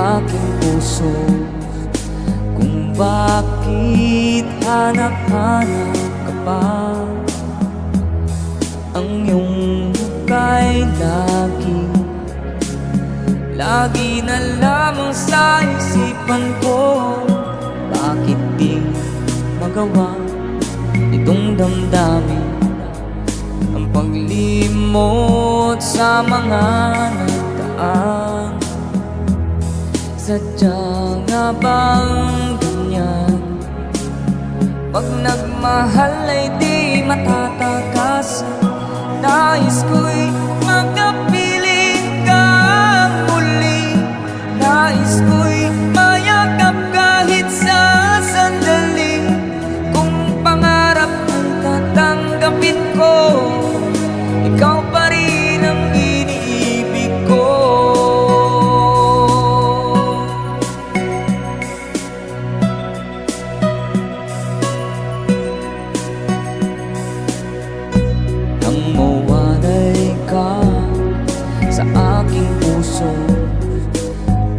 aking puso kung bakit hanap-hanap ka pa. Ang iyong muka'y lagi na lamang sa isipan ko. Bakit di magawa itong damdamin ang paglimot sa mga nagdaan? Sadya nga bang ganyan? Pag nagmahal ay di matatakasan. Nais ko'y makapiling kang muli. Nais ko'y mayakap kahit sa sandali. Kung pangarap ang tatanggapin ko, ikaw pa rin ang iniibig ko. Nang mawalay ka sa aking puso,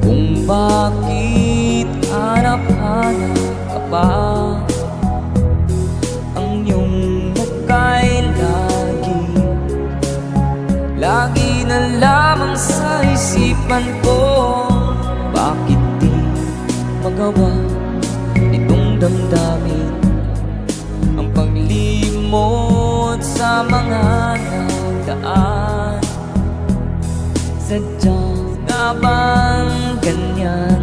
kung bakit hanap-hanap ka pa. Ang iyong muka'y lagi na lamang sa isipan ko. Bakit di magawa itong damdamin ang paglimot sa mga nagdaan? Sadya nga bang ganyan?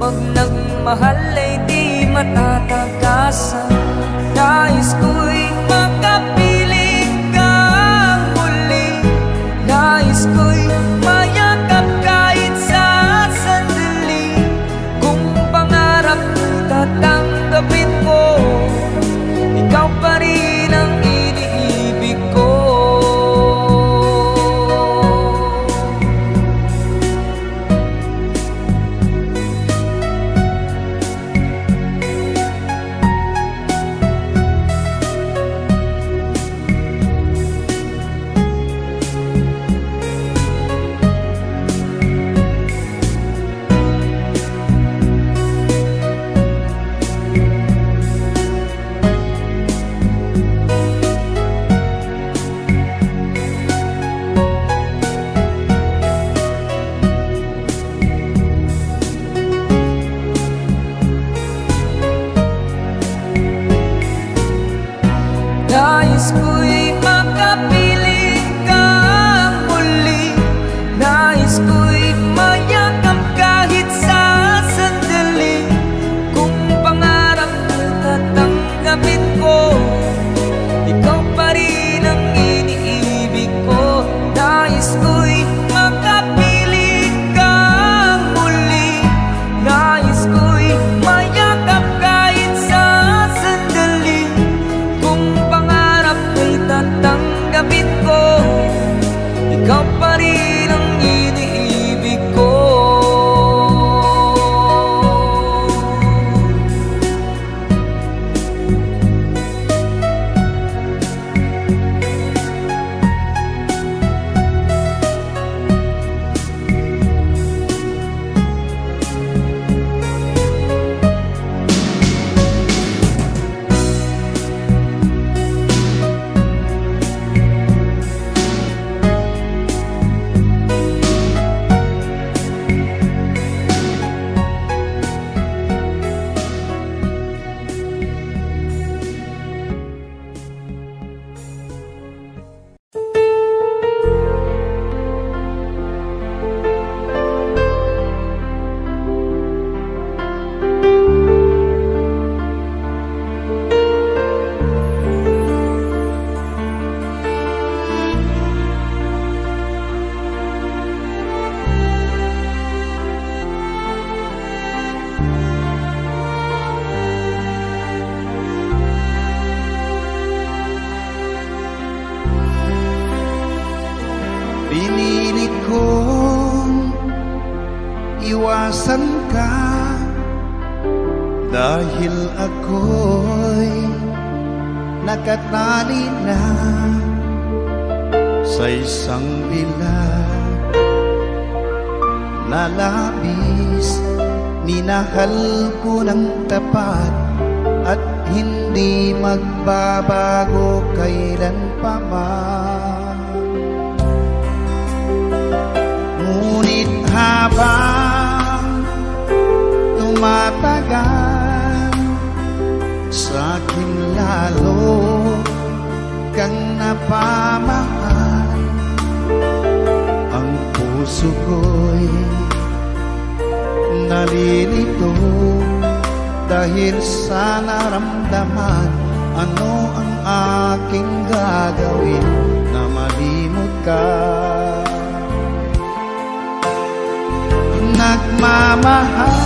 Pag nagmahal ay di matatakasan. Nais ko'y makapiling kang muli. Nais ko'y mayakap kahit sa sandali. Kung pangarap ko'y tatanggapin ko, ikaw pa rin ang iniibig ko. Nais ko'y makapiling kang muli. Nais ko'y mayakap kahit sa sandali. Kung pangarap ko'y tatanggapin ko, ikaw pa rin ang iniibig ko. Nais ko'y makapiling kang muli. Nais ko'y mayakap kahit sa sandali. Kung pangarap ko'y tatanggapin ko, ikaw pa rin ang iniibig ko. Pinilit kong iwasan ka dahil ako'y nakatali na sa isang bilag lalabis. Minahal ko ng tapat at hindi magbabago kailan pa man. Ngunit habang tumatagal, sa'kin lalo kang napamahal. Ang puso ko'y nalilito dahil sa naramdaman. Ano ang aking gagawin na malimot ka? Nagmamahal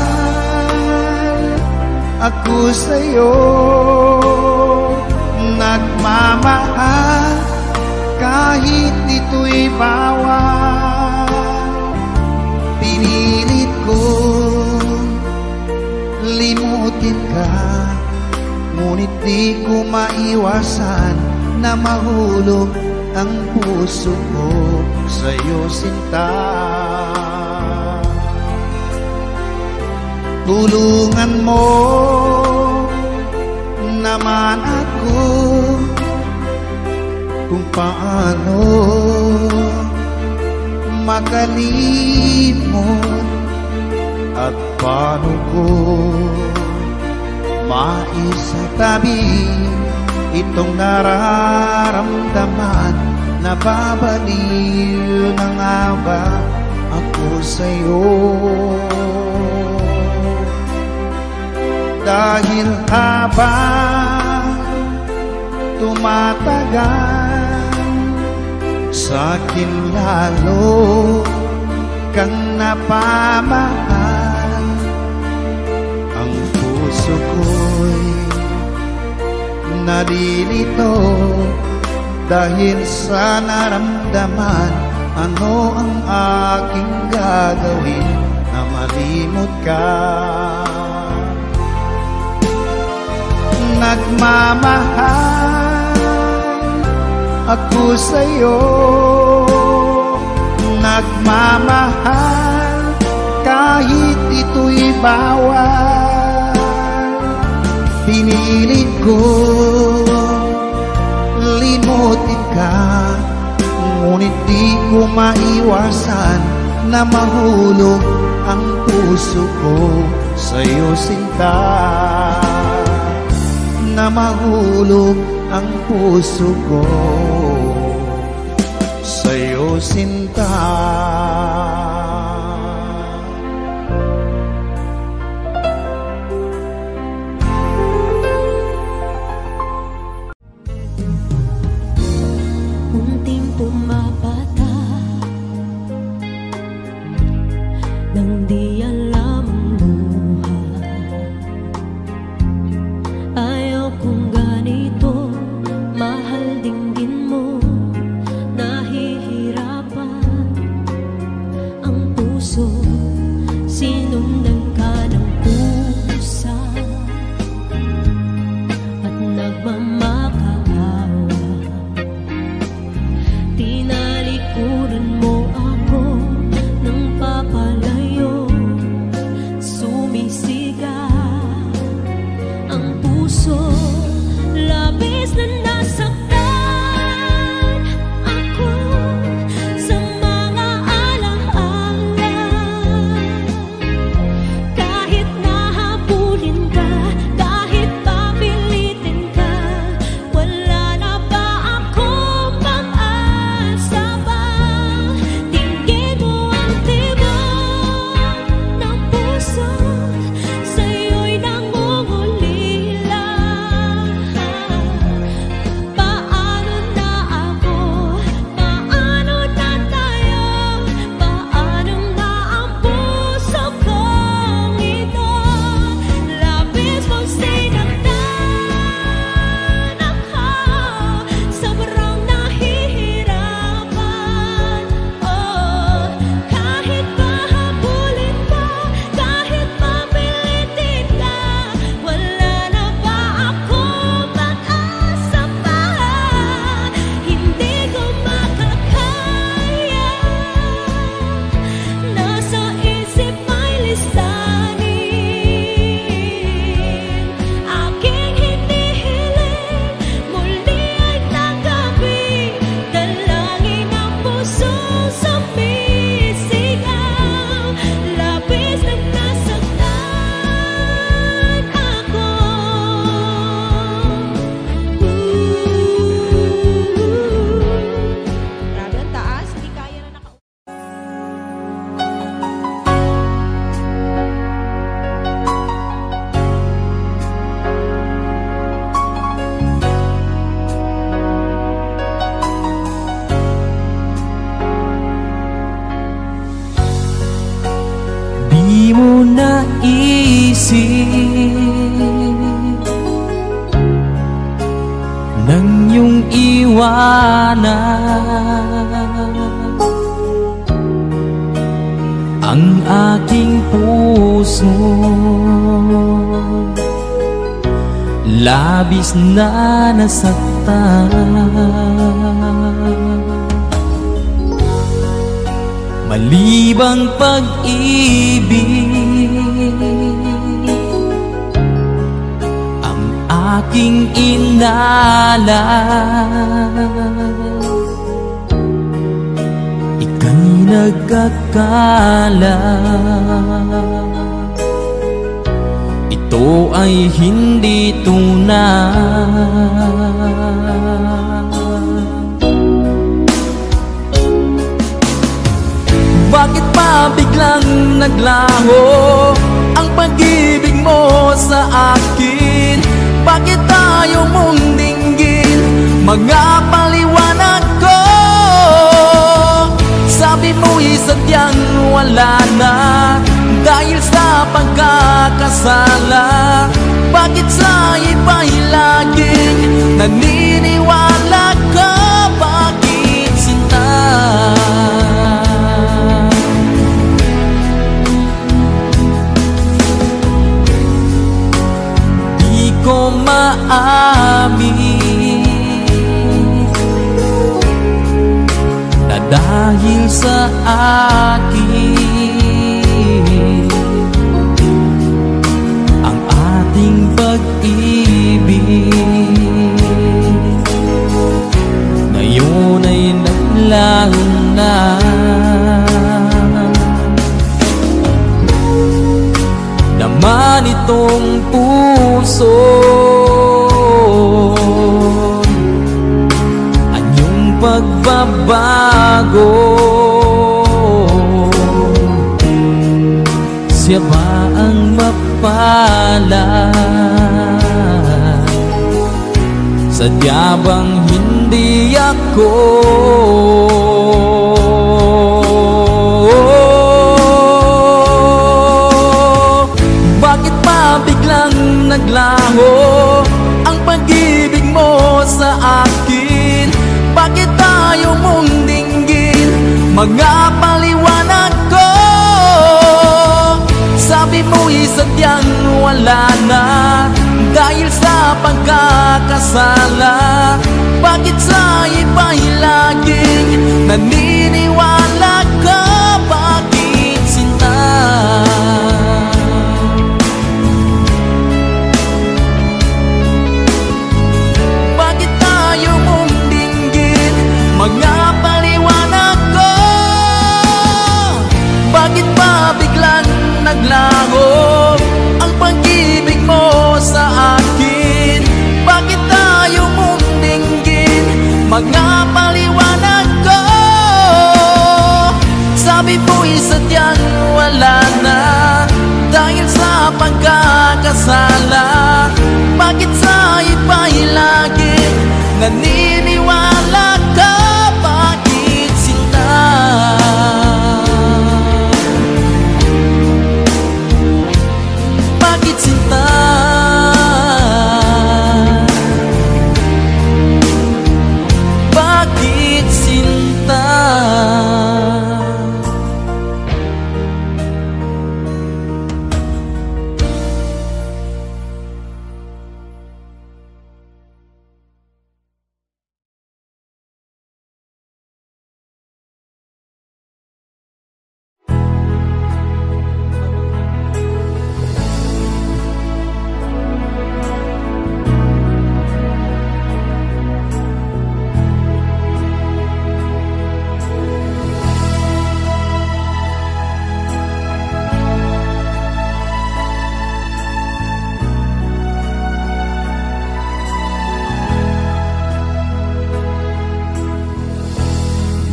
ako sa'yo, nagmamahal kahit ito'y bawal. Pinilit ko limutin ka, ngunit di ko maiwasan na mahulog ang puso ko sa'yo, sinta. Tulungan mo naman ako kung paano makalimot at paano ko maisatabi itong nararamdaman. Nababaliw na nga ba ako sa'yo? Dahil habang tumatagal, sa'kin lalo kang napamahal. Ang puso ko'y nalilito dahil sa naramdaman. Ano ang aking gagawin na malimot ka? Nagmamahal ako sa'yo, nagmamahal kahit ito'y bawal. Pinilit ko limutin ka, ngunit di ko maiwasan na mahulog ang puso ko sa'yo, sinta. Na mahulog ang puso ko sa'yo, sinta. Unting pumapata nang di alam ang buhay. Ayaw kong ganito, mahal dinggin mo, nahihirapan liwanag ang aking puso. Labis na nasaktan, malibang pag-ibig ang aking inalay. Ika'y nagkakala, ito ay hindi tunay. Bakit pa biglang naglaho ang pag-ibig mo sa akin? Bakit tayo mong dinggin mga paliwanag ko? Sabi mo'y sadyang wala na dahil sa pagkakasala. Bakit sa iba'y laging naniniwala ka? Bakit sinta? Di ko maamin na dahil sa akin ang ating pag-ibig ngayon ay naglaho na. Naman itong puso anyong pagbabago. Siya ba ang mapalad? Sadya bang hindi ako? Bakit pa biglang naglaho ang pag-ibig mo sa akin? Bakit tayo mong dinggin mga paliwanag ko? Sabi mo'y sadyang wala na dahil sa pagkakasala. Bakit sa iba'y laging naniniwala ka? Bakit sinta? Bakit tayo mong dinggin mga paliwanag ko? Bakit pa biglang naglaho ang pag-ibig mo sa akin? Bakit tayo mong dinggin mga paliwanag ko? Sabi mo'y sadyang wala na dahil sa pagkakasala. Bakit sa iba'y laging naniniwala ka? Bakit sinta? Bakit sinta? Bakit sinta?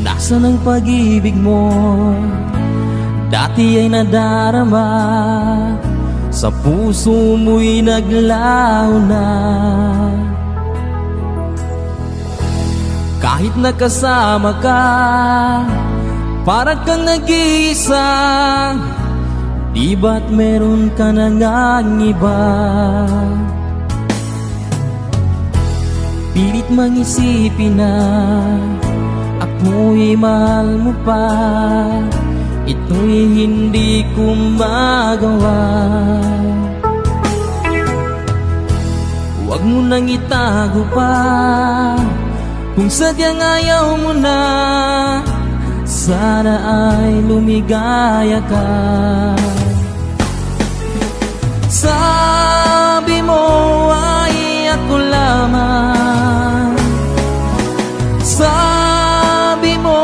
Nasaan ang pag-ibig mo? Dati ay nadarama, sa puso mo'y naglaho na. Kahit nakasama ka, parang kang nag-iisa. Di ba't meron ka na ngang iba? Pilit mang isipin na ako'y mahal mo pa, ito'y hindi ko magawa. Huwag mo nang itago pa, kung sadyang ayaw mo na, sana ay lumigaya ka. Sabi mo ay ako lamang, sabi mo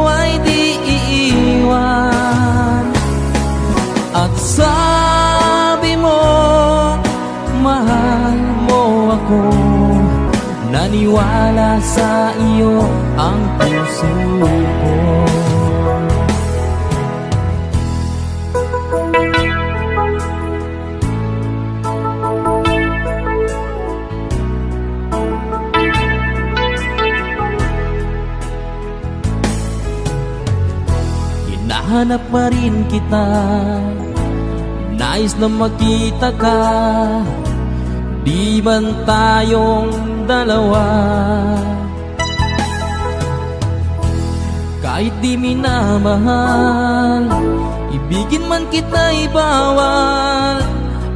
ay di iiwan, at sabi mo mahal mo ako. Naniwala sa iyo ang puso ko. Hinahanap pa rin kita, nais na makita ka, di man tayong dalawa. Kahit di minamahal, ibigin man kita'y bawal,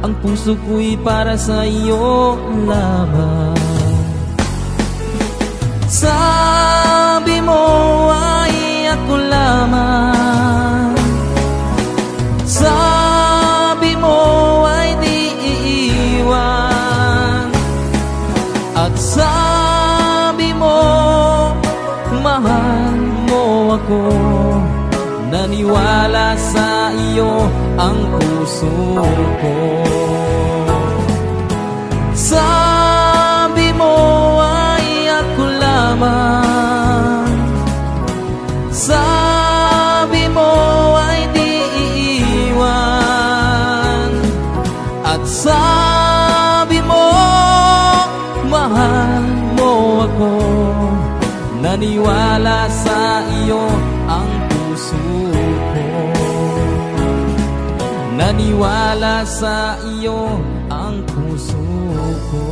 ang puso ko'y para sa iyo lamang. Sabi mo ay ako lamang, sabi mo ay di iiwan, at sabi mo mahal mo ako. Naniwala sa iyo ang puso ko. Sabi mo ay ako lamang, sabi mo ay di iiwan, at sabi mo mahal mo ako. Naniwala sa iyo ang puso ko. Naniwala sa iyo ang puso ko.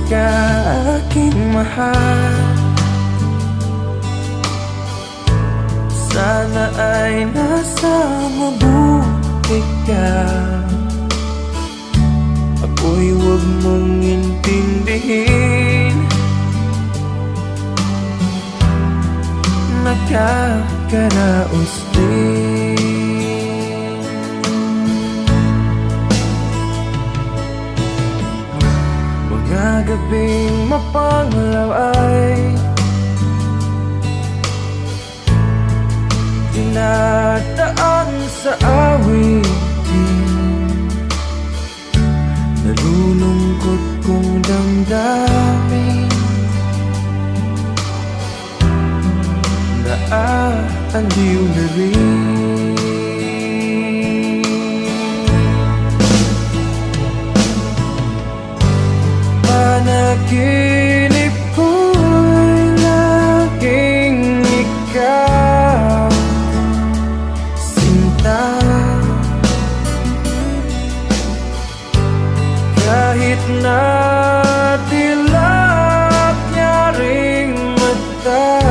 Aking mahal, sana ay nasa mabuti ka. Ako'y huwag mong intindihin, nakakaraos din. Mga gabing mapanglaw ay dinadaan sa awitin, nalulungkot kong damdamin, naaaliw na rin. Panaginip ko'y laging ikaw, sinta. Kahit na dilap niya ring mata,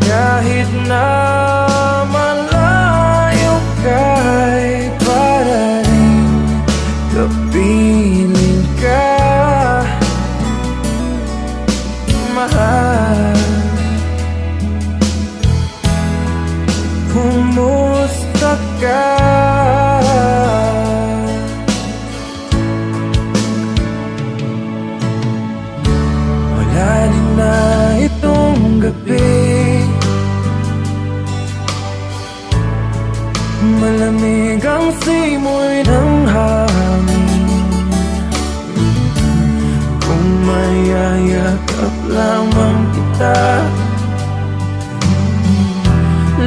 kahit na kay para rin kapiling ka, mahal. Kumusta ka? gabi, malamig ang simoy ng hangin. Kung mayayakap lamang kita,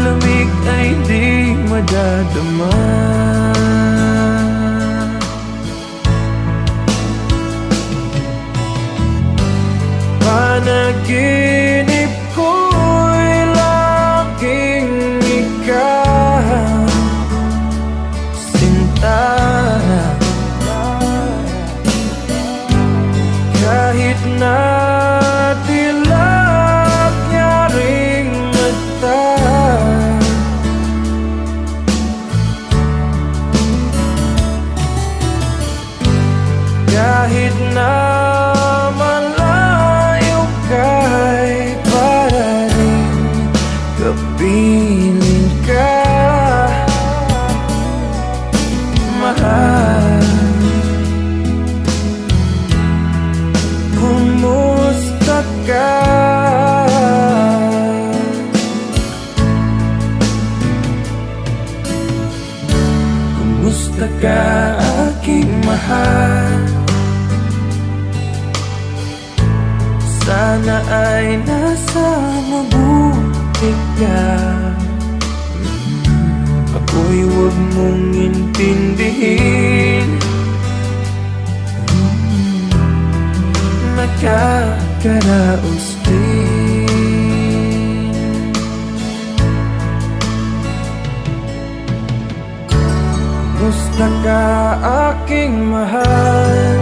lamig ay di madadama. Panaginip ko'y laging ikaw, sinta. Kahit na dilag niya ring mata, kahit na piling ka, mahal. Kumusta ka? Kumusta ka, aking mahal? Sana ay nasa mabuti ka. Ako'y huwag mong intindihin, nakakaraos din. Kumusta ka, aking mahal?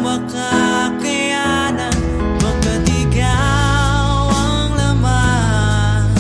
Makakayanan, pagkat ikaw ang laman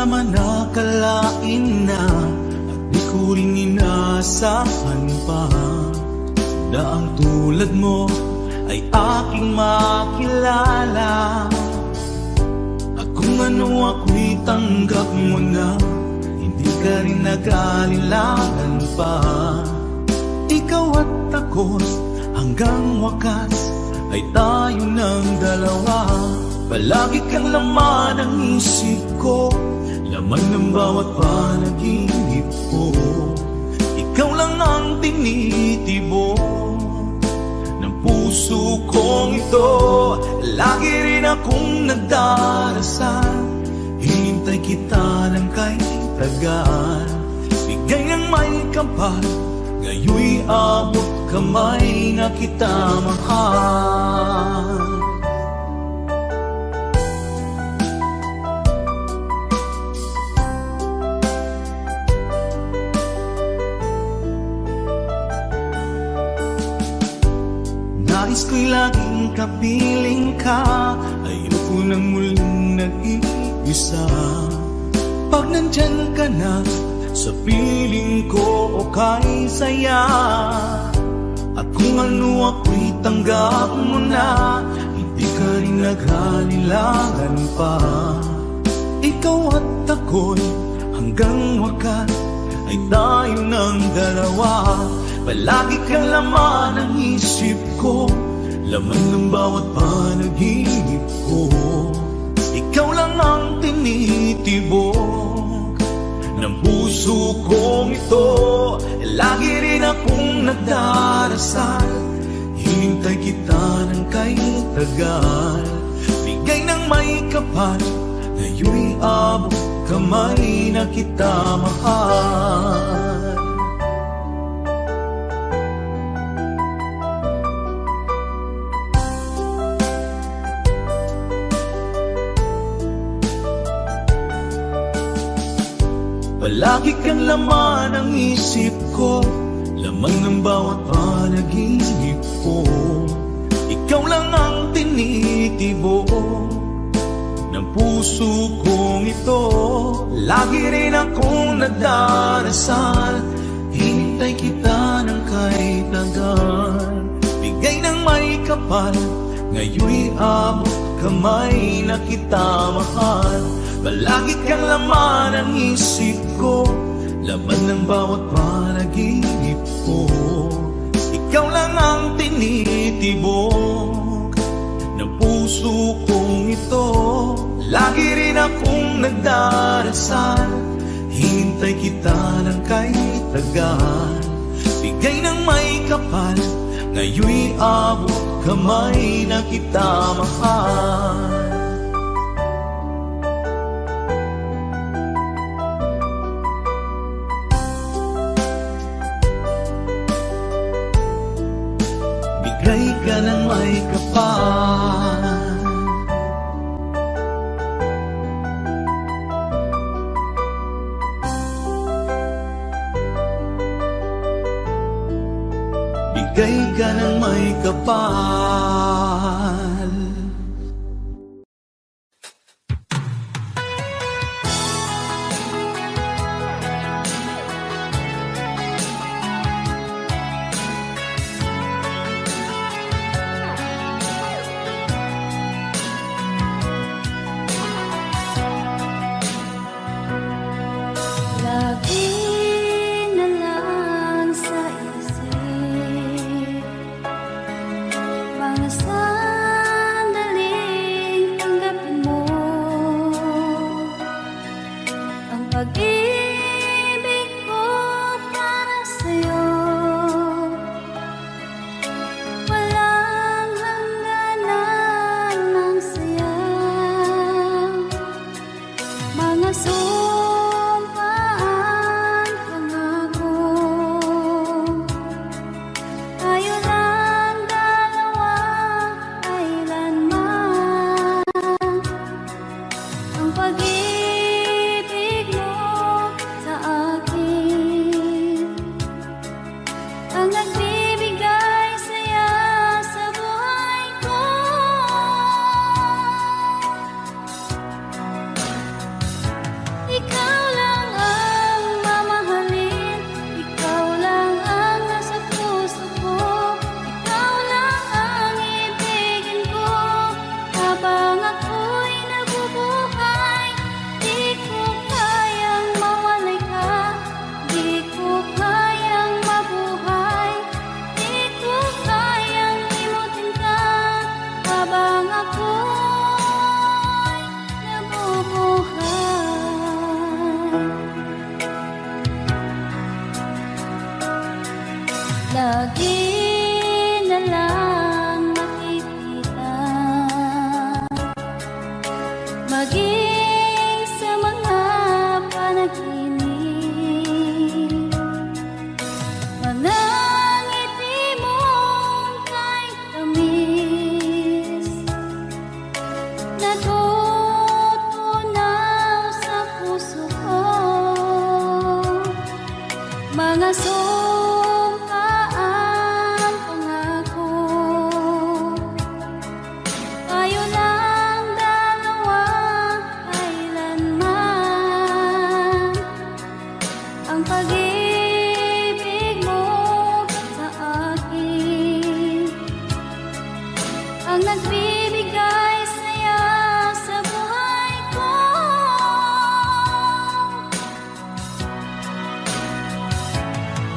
naman nakalain na at di ko rin inasahan pa na ang tulad mo ay aking makilala. At kung ano ako'y tanggap mo na, hindi ka rin nag-alilangan pa. Ikaw at ako hanggang wakas ay tayo ng dalawa. Palagi kang laman ng isip ko, laman ng bawat panaginip ko. Ikaw lang ang tinitibok ng puso kong ito. Lagi rin akong nagdarasal, hinintay kita ng kay tagal. Bigay ng may kapal, ngayoy abot kamay na kita mahal. Nais ko'y laging kapiling ka, ayoko nang muling nag-iisa. Pag nandyan ka na, sa piling ko okay saya. At kung ano ako'y tanggap mo na, hindi ka rin naghalilangan pa. Ikaw at ako'y hanggang wakas ay tayo ng dalawa. Palagi kang laman ng isip ko, laman ng bawat panaginip ko. Ikaw lang ang tinitibok ng puso kong ito. Lagi rin akong nagdarasal, hinintay kita ng kay tagal. Bigay ng may kapal, ngayoy abot kamay na kita mahal. Palagi kang laman ng isip ko, laman ng bawat panaginip ko. Ikaw lang ang tinitibok ng puso kong ito. Lagi rin akong nagdarasal, hinintay kita ng kay tagal. Bigay ng may kapal, ngayoy abot kamay na kita mahal. Palagi kang laman ng isip ko, laman ng bawat panaginip ko. Ikaw lang ang tinitibok ng puso kong ito. Lagi rin akong nagdarasal, hintay kita ng kay tagal. Bigay ng may kapal, ngayoy abot kamay na kita mahal. Bigay ka ng may kapal, bigay ka ng may kapal. lagi na lang makikita, maging sa mga panaginip, mga ngiti mong kay tamis, natutunaw sa puso ko, mga sumpaang pangako. Tayo lang dalawa kailanman, ang pag-ibig mo sa akin ang nagbibigay saya sa buhay ko.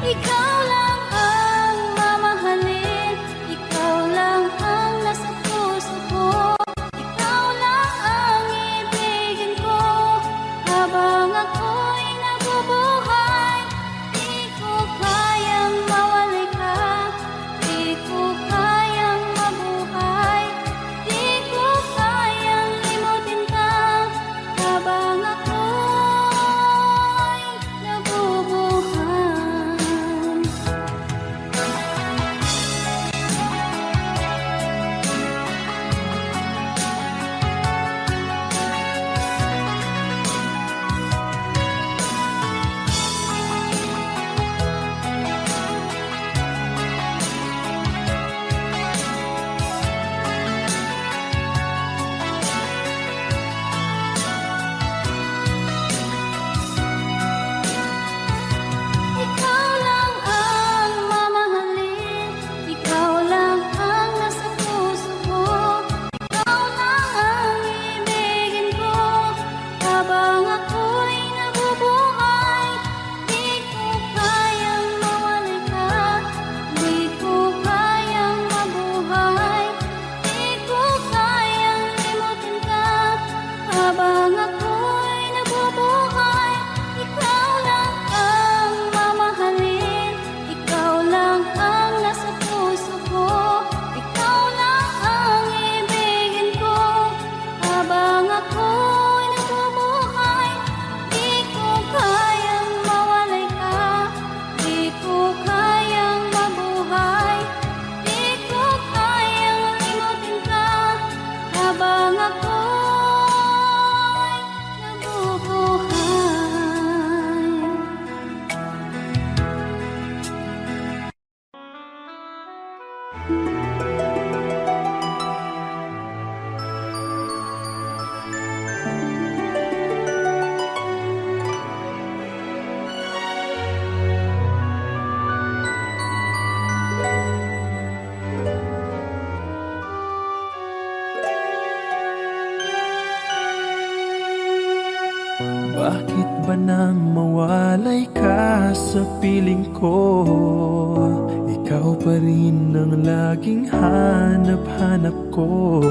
Ikaw lang ang mamahalin, ikaw lang ang nasa puso ko, ikaw lang ang ibigin ko habang ako'y nabubuhay. Di ko kayang mawalay ka, di ko kayang mabuhay, di ko kayang limutin ka habang ako'y nabubuhay. Ikaw lang ang mamahalin, ikaw lang ang nasa puso ko, ikaw lang ang ibigin ko habang ako'y nabubuhay. Di ko kayang mawalay ka, di ko kayang mabuhay, di ko kayang limutin ka habang ako'y nabubuhay. Ikaw lang ang mamahalin, ikaw lang ang nasa puso ko, ikaw lang ang ibigin ko habang ako'y nabubuhay. Di ko kayang mawalay ka, di ko kayang mabuhay, di ko kayang limutin ka habang ako'y nabubuhay. Bakit ba nang mawalay ka sa piling ko? Ikaw pa rin ang laging hanap-hanap ko.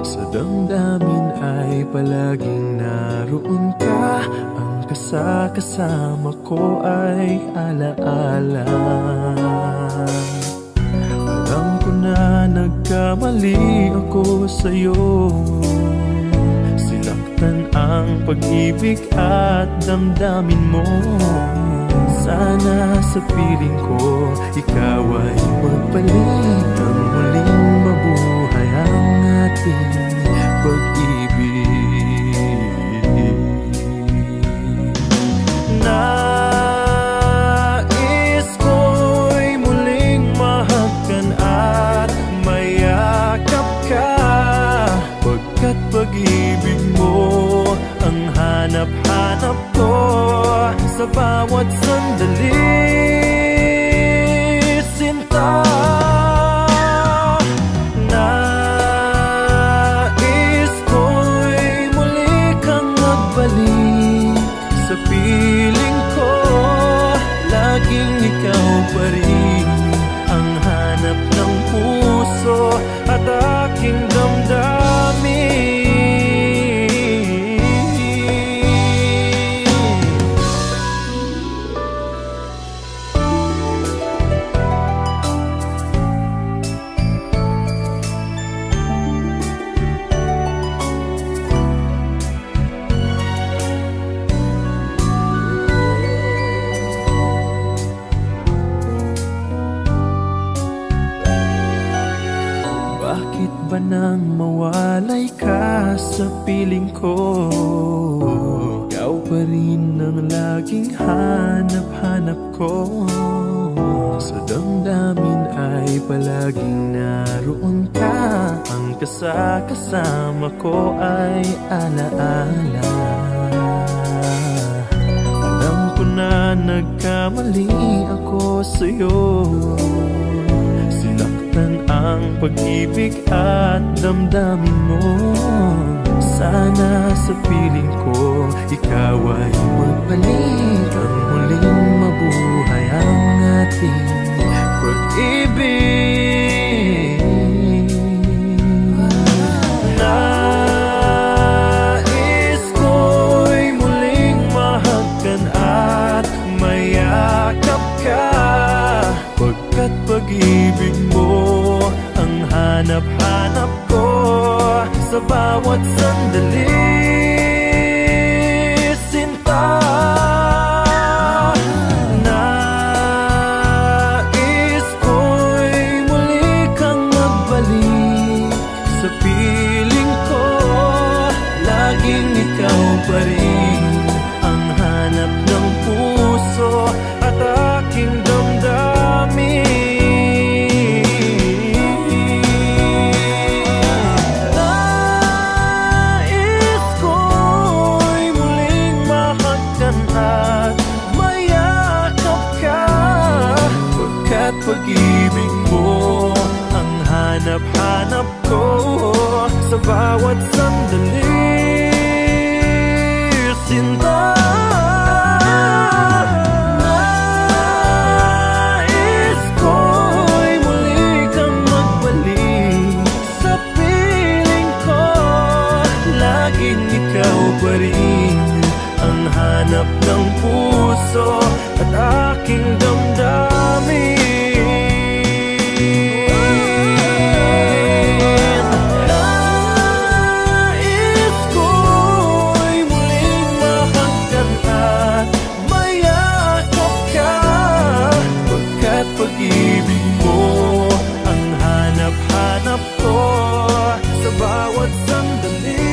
Sa damdamin ay palaging naroon ka, ang kasama ko ay alaala. Alam ko na nagkamali ako sa'yo, sinaktan ang pag-ibig at damdamin mo. Sana sa piling ko ikaw ay magbalik, ang muling mabuhay ang ating pag-ibig. Nais ko'y muling mahagkan at mayakap ka, pagkat pag-ibig mo ang hanap-hanap ko sa bawat sandali, sinta. Nais ko'y pa nang mawalay ka sa piling ko. Ikaw pa rin ang laging hanap-hanap ko. Sa damdamin ay palaging naroon ka. Ang kasama ko ay alaala. Alam ko na nagkamali ako sa'yo. Sinaktan ang pag-ibig at damdamin mo. Sana sa piling ko ikaw ay magbalik. Ang muling mabuhay ang ating pag-ibig. Nais ko'y muling mahagkan at mayakap ka, pagkat pag-ibig mo ang hanap-hanap ko sa bawat sandali. Sinta, nais ko'y muli kang magbalik sa piling ko. Laging ikaw pa rin ang hanap ng puso at aking damdamin. Pag-ibig mo ang hanap-hanap ko sa bawat sandali. Sinta, nais ko'y muli kang magbalik sa piling ko. Laging ikaw pa rin ang hanap ng puso at aking damdamin. Pag-ibig mo ang hanap-hanap ko sa bawat sandali.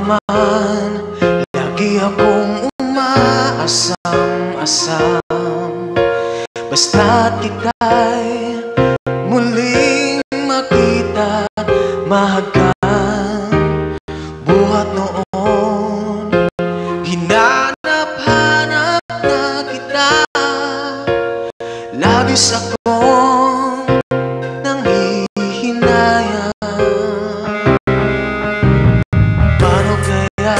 man, lagi akong umaasam-asam. Basta't kita'y muling makita, mahagkan buhat noon. Hinanap-hanap na kita, labis akong nanghihinayang. Paano kaya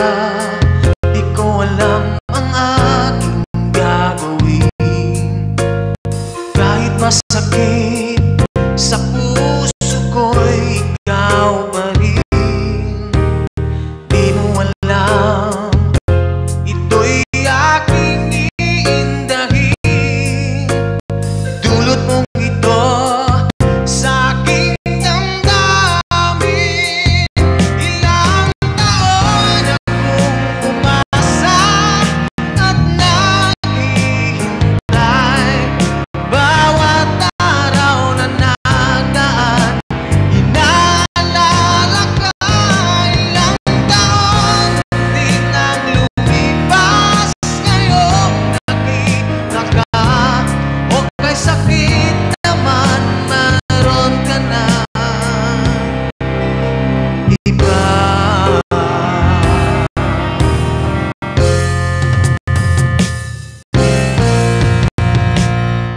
di ko alam ang aking gagawin? Kahit masakit sa puso ko'y ikaw pa rin. Di mo alam, ito'y aking iindahin. Dulot mong ito sa aking damdamin. Ilang taon akong umasa at naghihintay. Bawat araw na nagdaan, inaalala ka. Ilang taon din ang lumipas, ngayon nakita ka. O kay sakit naman, mayroon ka na iba.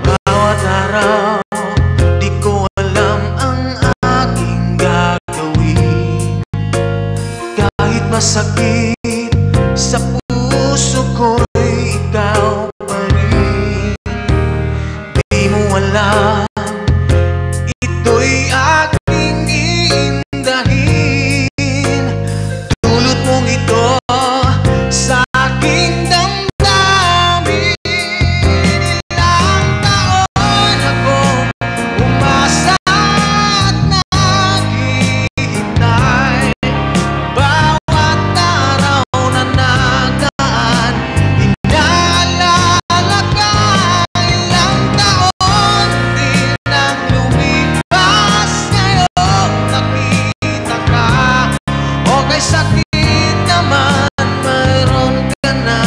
Bawat araw, di ko alam ang aking gagawin. Kahit masakit sa puso ko'y ikaw pa rin. Di mo alam, ito'y aking iindahin. Dulot mong ito sa aking damdamin. Ilang taon akong umasa at naghihintay. Bawat araw na nagdaan, inaalala ka. Ilang taon din ang lumipas, ngayon nakita ka. O kay sakit naman, mayroon ka na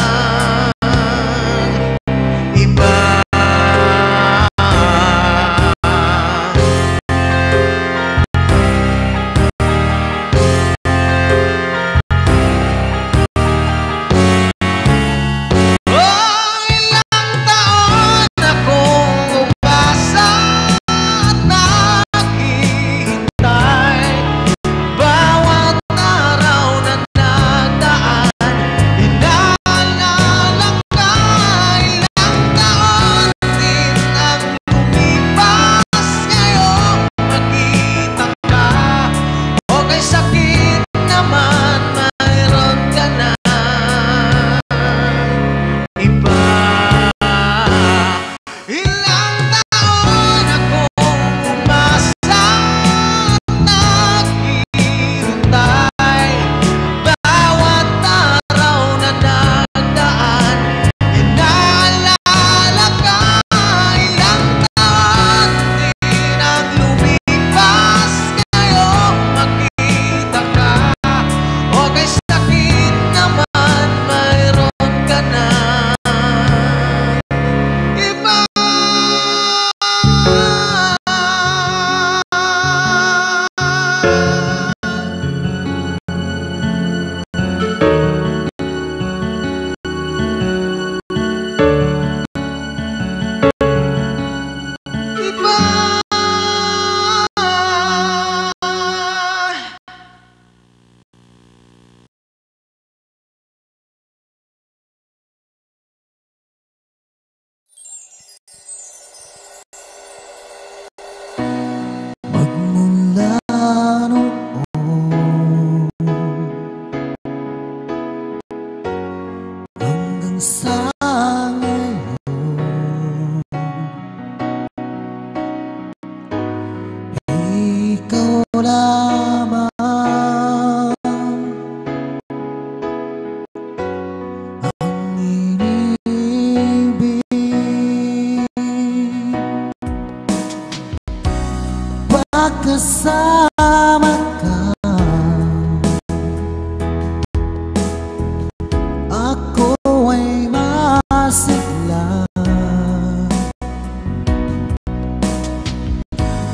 iba. Ilang taon akong umasa at naghihintay. Bawat araw na nagdaan, inaalala ka. Ilang taon din ang lumipas, ngayon nakita ka. O kay sakit naman, mayroon ka na iba. Ilang taon akong umasa at naghihintay. Bawat araw na nagdaan, inaalala ka. Ilang taon din ang lumipas, ngayon makita ka. O kay sakit naman, mayroon ka na iba. Magmula noon hanggang sa ngayon, ikaw lamang ang inibig. Pagkasama ka, masigla.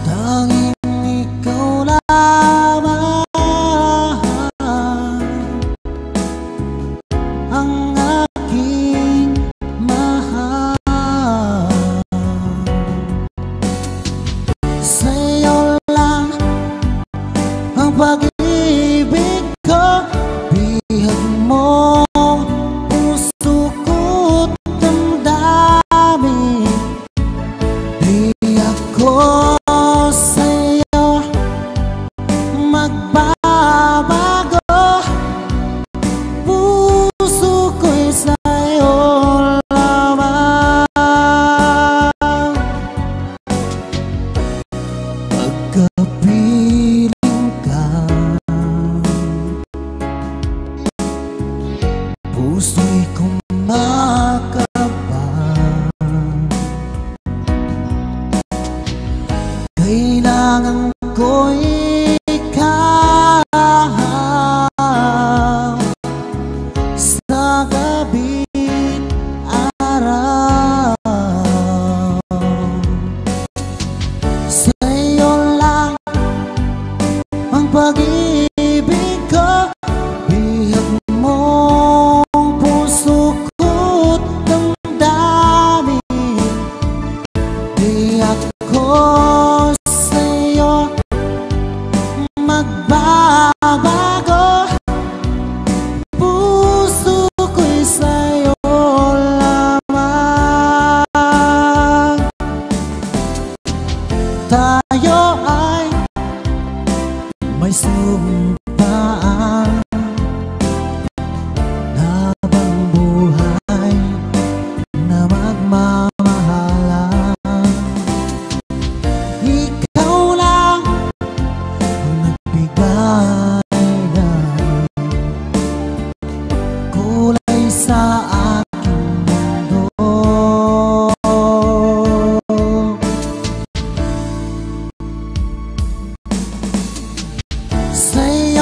Tanging ikaw lamang ang aking mahal. Sa'yo lang ang pag-ibig ko, bihag mo puso ko't damdamin. Di ako sa'yo magbabago, puso ko'y sa'yo lamang. Pagkapiling ka, puso'y kumakaba. Kailangan ko ikaw sa gabi't araw. Sa'yo lang ang pag-ibig ko, bihag mo puso ko't damdamin. Di ako sa'yo magbabago, puso ko'y sa'yo lamang. Tayo ay may sumpaan habang buhay na magmamahalan. Ikaw lang ang nagbigay ng kulay sa aking mundo. Sa'yo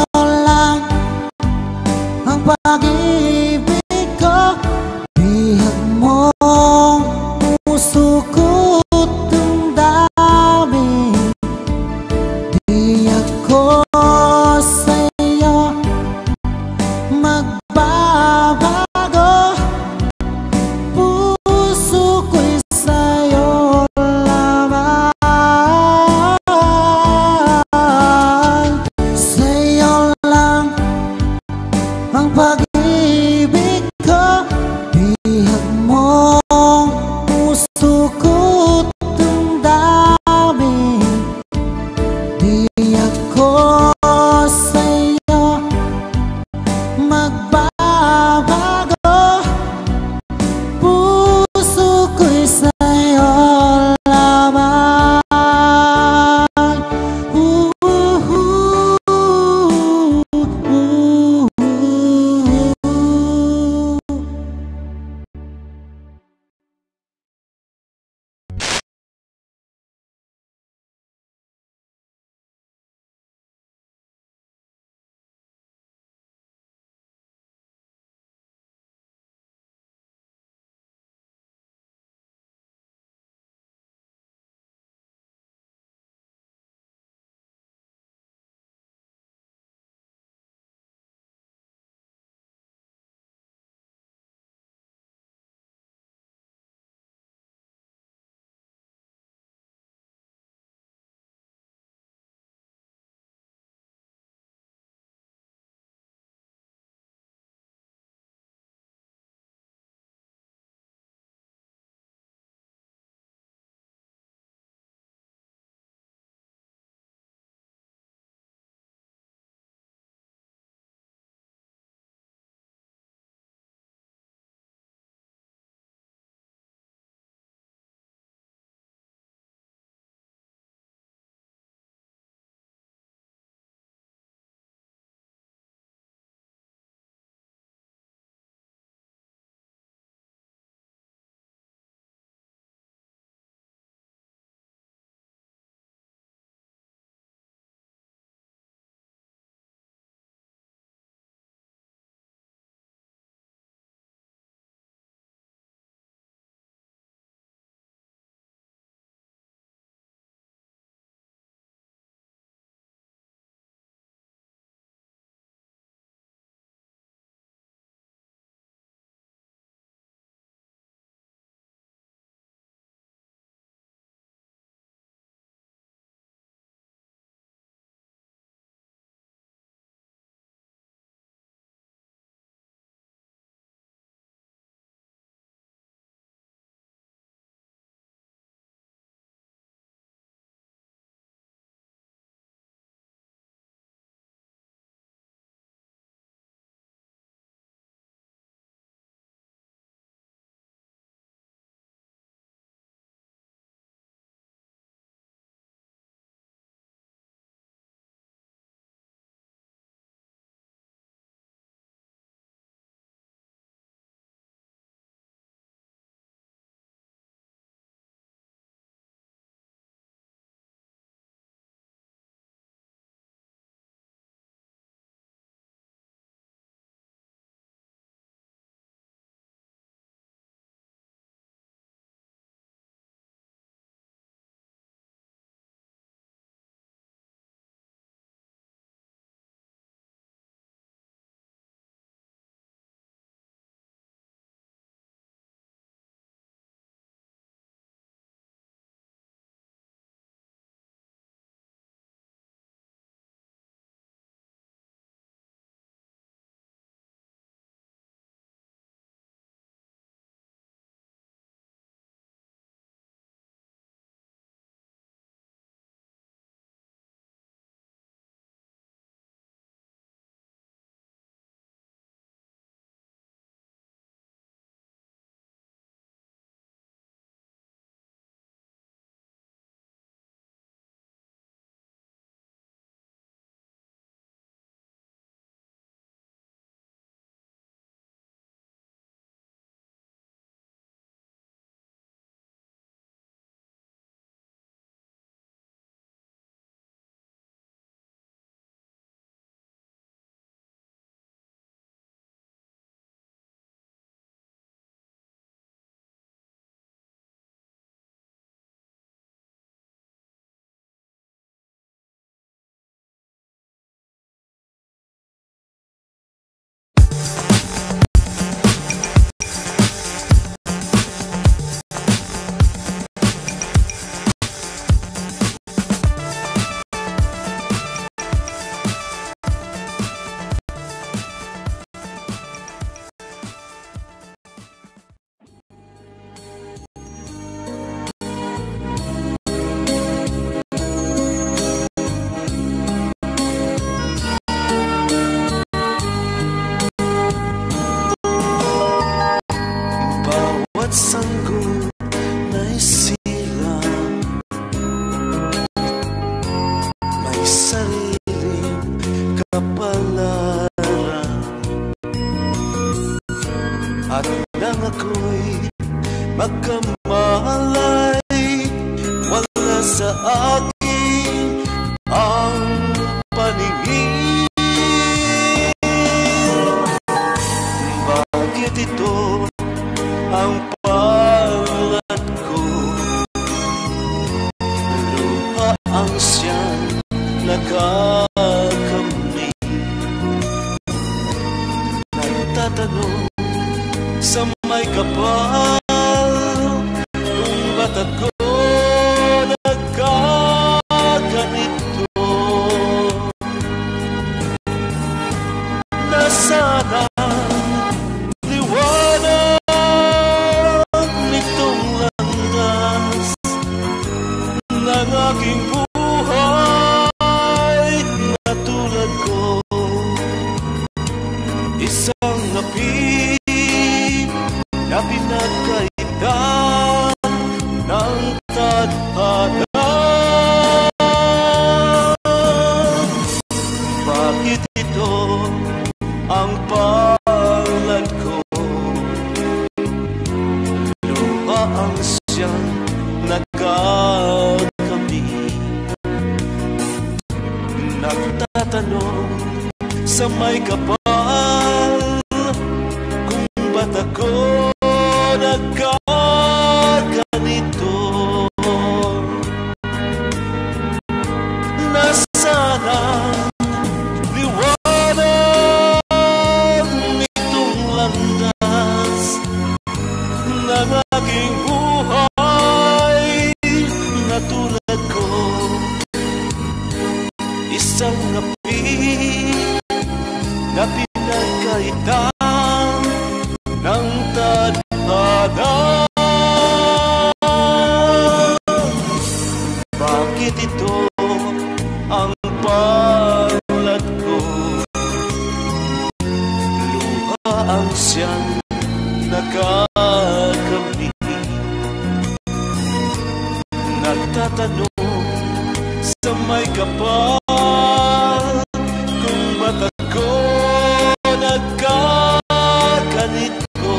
kapalaran. At nang ako'y magkamalay, wala sa akin ang paningin. Bakit ito ang palad ko? Luha ang siyang nakakamit. Nagtatanong sa may kapal kung ba't ako nagkaganito. Nasaan ang liwanag nitong landas ng aking buhay na tulad ko? Isang api na pinagkaitan ng tadhana. Bakit ito ang palad ko? Luha ang siyang nagkakamit. Nagtatanong sa may kapal kung ba't ako nagkaganito. Nasaan ang liwanag nitong landas ng aking buhay na tulad ko? Isang api na pinagkaitan ng tadhana. Bakit ito ang palad ko? Luha ang siyang nakakamit. Nagtatanong sa may kapal kung ba't ako nagkaganito.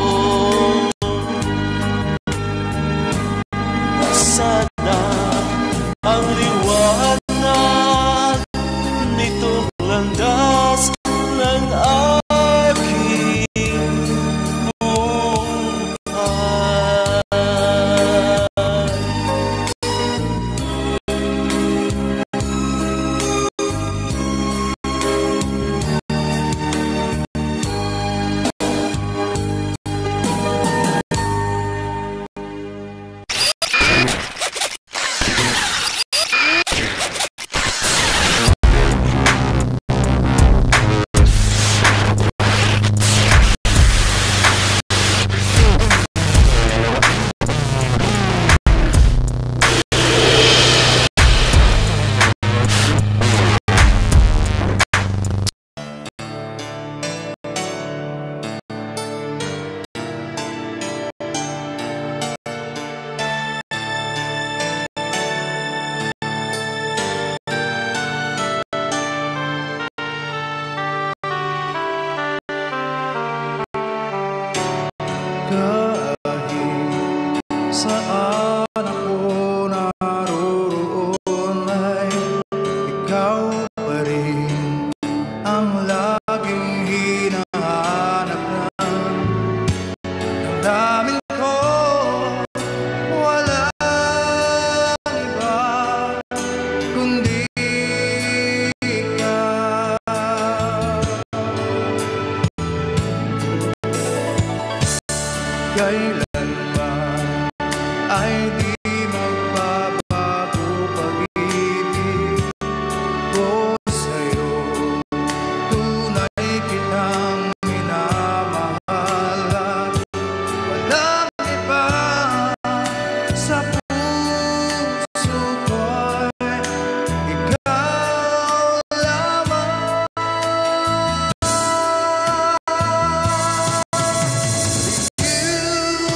Nasana ang liwanag nitong landas ng aking buhay. kailanman ay di magbabago pag-ibig ko sa'yo. Tunay kitang minamahal at walang iba sa puso ko'y ikaw lamang. You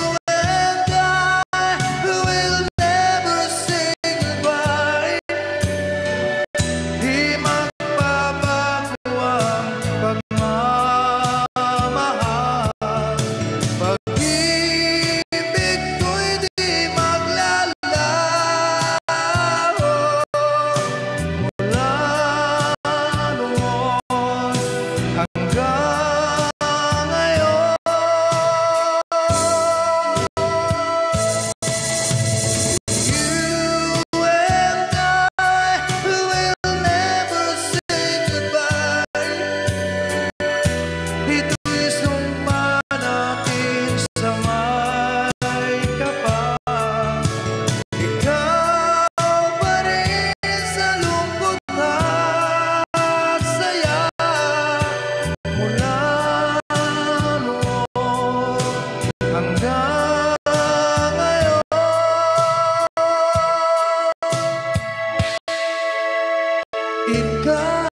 ikaw.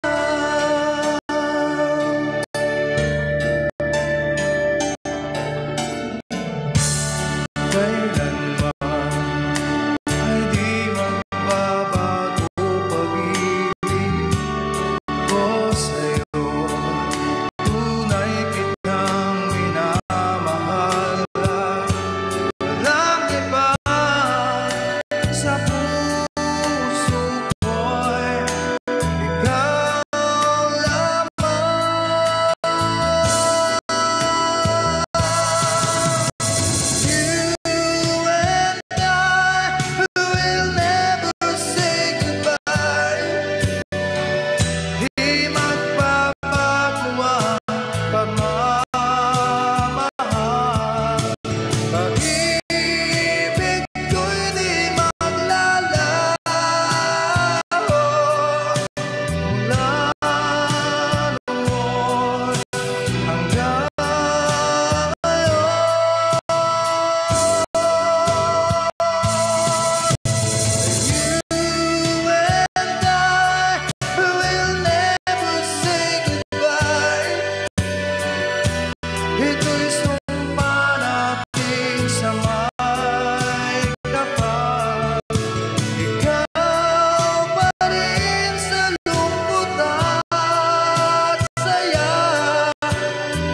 Kailanman ay di magbabago pag-ibig ko sa'yo. Tunay kitang minamahal, walang iba sa puso ko'y ikaw lamang. You and I will never say goodbye. Di magbabago ang pagmamahal. Pag-ibig ko'y di maglalaho mula noon hanggang You and I will never say goodbye. Ito'y sumpa natin sa may kapal. Ikaw pa rin sa lungkot at saya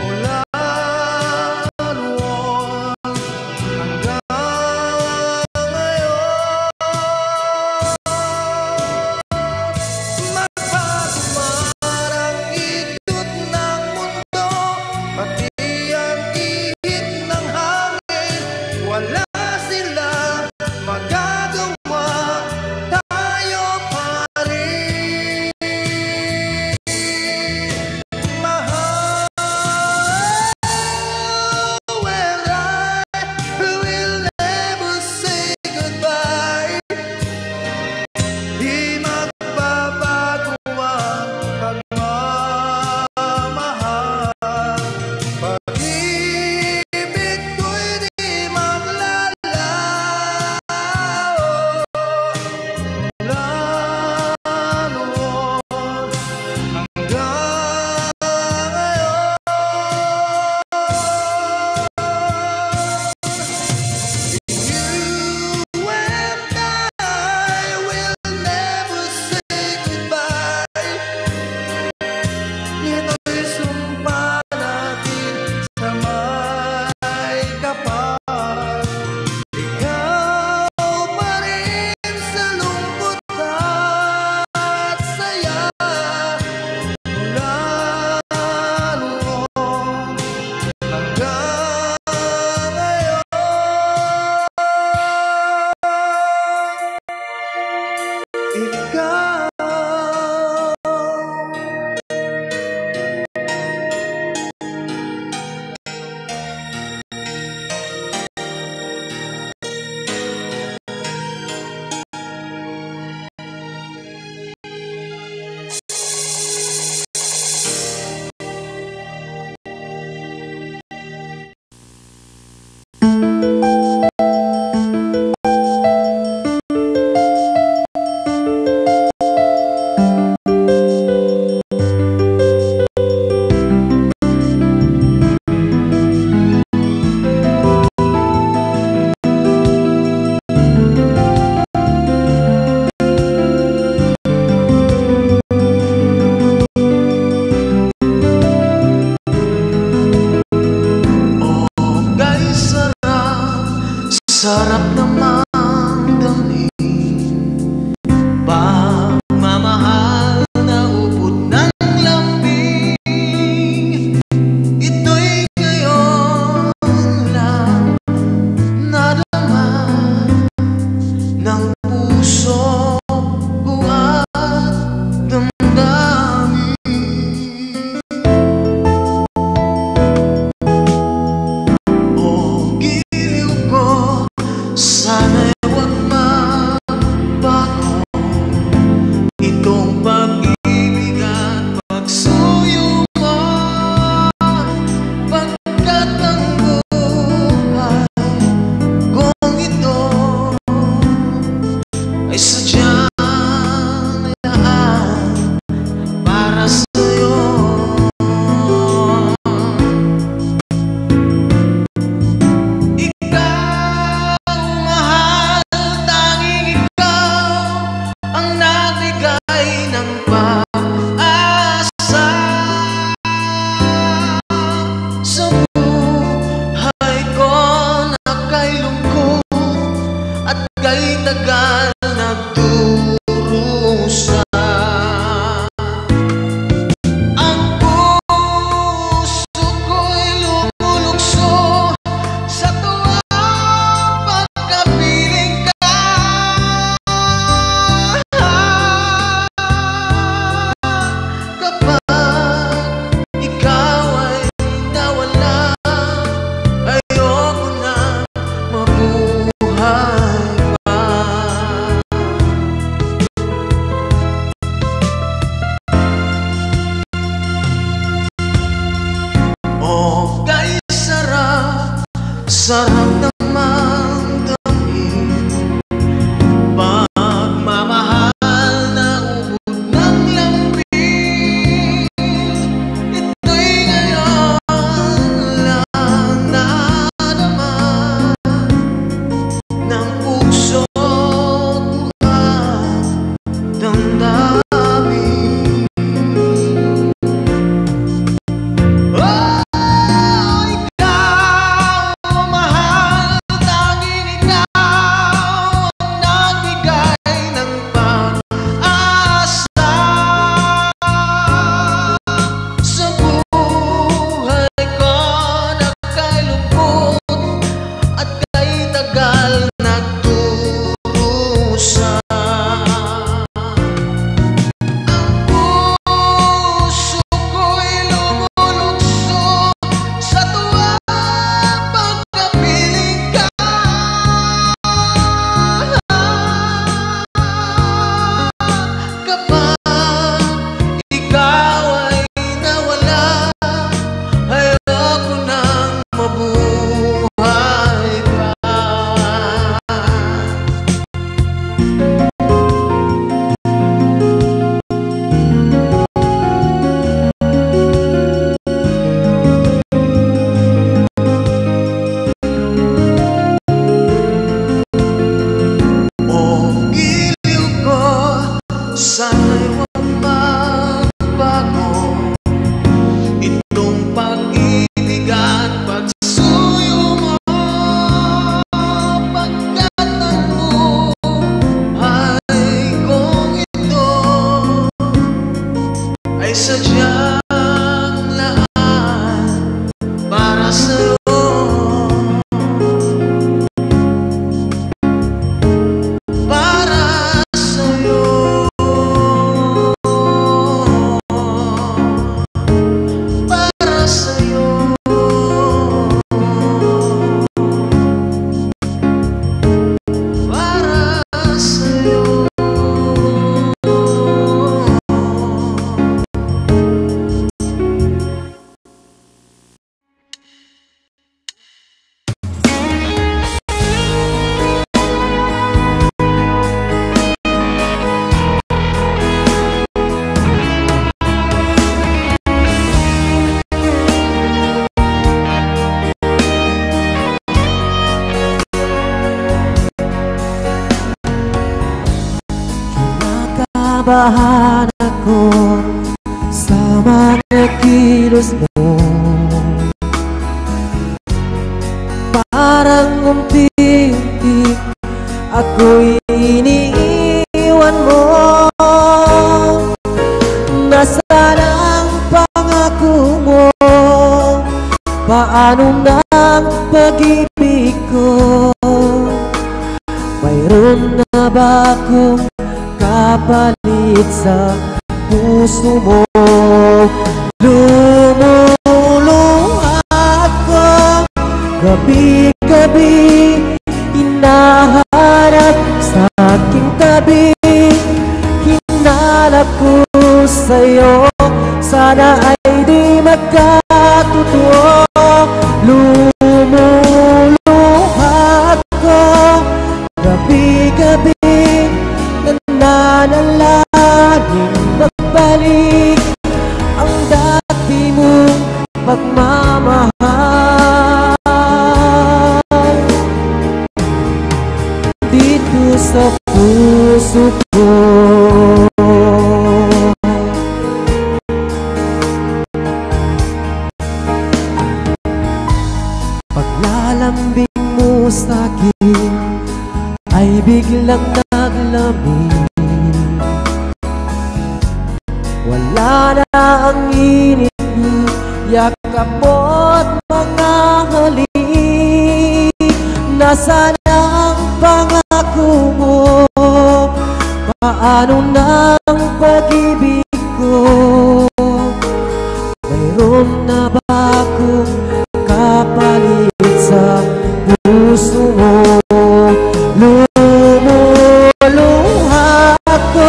mula noon hanggang ngayon. Magpagmarang ikot ng mundo, pati ang ihip ng hangin, wala silang magagawa, tayo pa rin mahal. Well, I will never say goodbye. Di magbabago ang pagmamahal. Pag-ibig ko'y di maglalaho mula noon hanggang ngayon. You and I will never say goodbye. Ito'y sumpa natin sa may kapal. Ikaw pa rin sa lungkot at saya mula noon hanggang ngayon. Ikaw. Sarap namang damhin pagmamahal na ubod ng lambing. Ito'y ngayon lang naman ng puso at damdamin. Sana'y huwag magbago itong pag-ibig at pagsuyo mo, pagkat ang buhay kong ito ay sadyang lahat para sa'yo. Kinakabahan ako sa mga kilos mo, parang unti-unti ako'y iniiwan mo. Nasaan ang pangako mo? Paano na ang pag-ibig ko? Mayroon na ba akong kapalit sa puso mo? Lumuluha ako gabi-gabi, hinahanap sa aking tabi. Hinalap ko sa'yo, sana ay di magkatotoo. Lumuluha ako gabi-gabi, nananalangin magbalik ang dati mong pagmamahal dito sa puso ko. Paglalambing mo sa'kin ay biglang naglamig. Wala na ang init mo, yakap mo't mga halik. Nasaan ang pangako mo? Paano na ang pag-ibig ko? Mayroon na ba akong kapalit sa puso mo? Lumuluha ako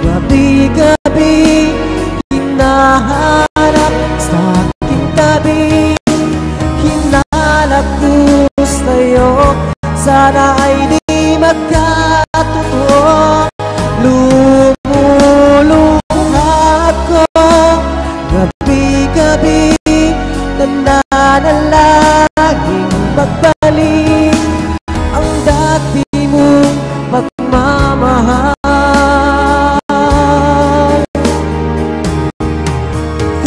gabi-gabi, hinahanap sa aking tabi. Hinalap ko sana ay di magkatotoo. Lumuluha ako gabi-gabi, nananalangin magbalik ang dati mong pagmamahal.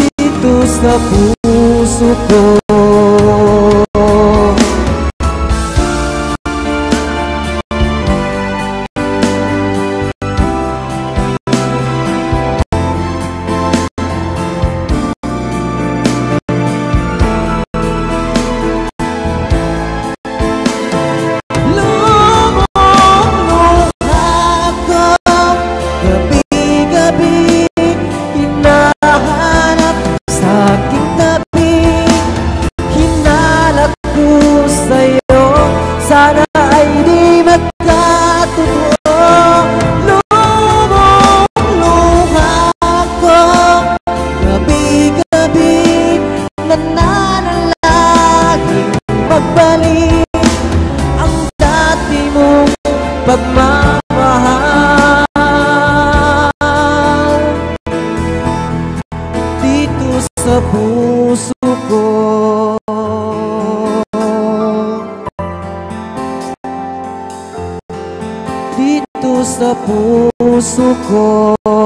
Dito sa puso ko, sana ay di magkatotoo. Lumuluha ako gabi-gabi, nananalangin magbalik ang dati mong pagmamahal. Dito sa puso ko, dito sa puso ko.